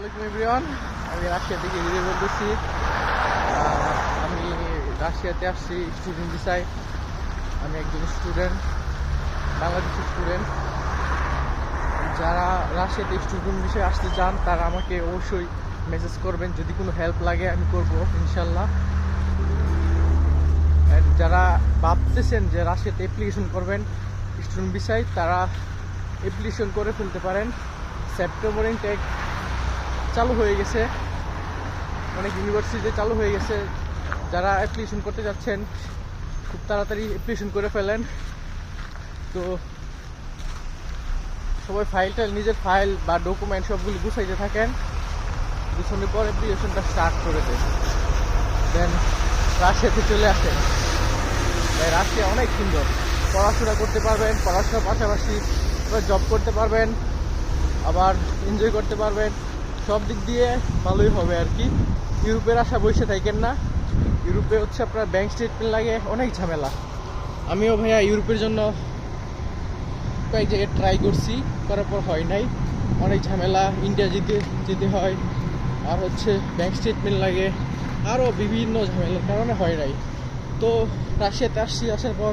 আসসালামু আলাইকুম এভরিওয়ান। আমি রাশিয়া থেকে ভিডিও বলতেছি। আমি রাশিয়াতে আসছি স্টুডেন্ট ভিসায়। আমি একজন স্টুডেন্ট, বাংলাদেশি স্টুডেন্ট। যারা রাশিয়াতে স্টুডেন্ট ভিসায় আসতে চান তারা আমাকে অবশ্যই মেসেজ করবেন, যদি কোনো হেল্প লাগে আমি করব ইনশাল্লাহ। যারা ভাবতেছেন যে রাশিয়াতে অ্যাপ্লিকেশন করবেন স্টুডেন্ট ভিসায়, তারা অ্যাপ্লিকেশন করে ফেলতে পারেন। সেপ্টেম্বর ইনটেক চালু হয়ে গেছে, অনেক ইউনিভার্সিটিতে চালু হয়ে গেছে। যারা অ্যাপ্লিকেশন করতে যাচ্ছেন খুব তাড়াতাড়ি অ্যাপ্লিকেশন করে ফেলেন। তো সবাই নিজের ফাইল বা ডকুমেন্ট সবগুলি গুছাইতে থাকেন, গুছানোর পর অ্যাপ্লিকেশনটা স্টার্ট করে দেন, দেন রাশিয়াতে চলে আসেন। তাই রাশিয়া অনেক সুন্দর, পড়াশোনা করতে পারবেন, পড়াশোনার পাশাপাশি জব করতে পারবেন, আবার এনজয় করতে পারবেন। সব দিক দিয়ে ভালোই হবে আর কি। ইউরোপের আশা বসে থাকেন না। ইউরোপে হচ্ছে আপনার ব্যাংক স্টেটমেন্ট লাগে, অনেক ঝামেলা। আমিও ভাইয়া ইউরোপের জন্য কয়েক জায়গায় ট্রাই করছি, করার পর হয় নাই, অনেক ঝামেলা। ইন্ডিয়া যেতে হয়, আর হচ্ছে ব্যাংক স্টেটমেন্ট লাগে, আরও বিভিন্ন ঝামেলার কারণে হয় নাই। তো রাশিয়াতে আসছি, আসার পর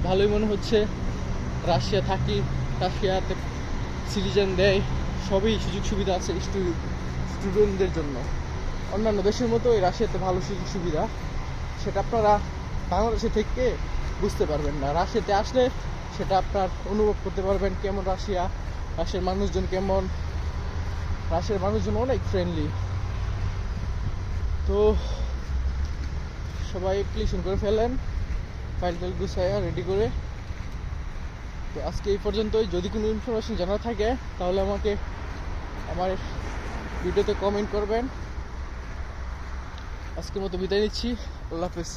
ভালোই মনে হচ্ছে। রাশিয়া থাকি, রাশিয়াতে সিটিজেন দেয়, সবই সুযোগ সুবিধা আছে স্টুডেন্টদের জন্য। অন্যান্য দেশের মতো এই রাশিয়াতে ভালো সুযোগ সুবিধা, সেটা আপনারা বাংলাদেশে থেকে বুঝতে পারবেন না। রাশিয়াতে আসলে সেটা আপনার অনুভব করতে পারবেন, কেমন রাশিয়া, রাশিয়ার মানুষজন কেমন। রাশিয়ার মানুষজন অনেক ফ্রেন্ডলি। তো সবাই অ্যাপ্লিকেশন করে ফেলেন, ফাইল গুছাইয়া রেডি করে। তো আজকে এই পর্যন্তই। যদি কোনো ইনফরমেশন জানা থাকে তাহলে আমাকে আমার ভিডিওতে কমেন্ট করবেন। আজকের মতো বিদায় নিচ্ছি। আল্লাহ হাফেজ।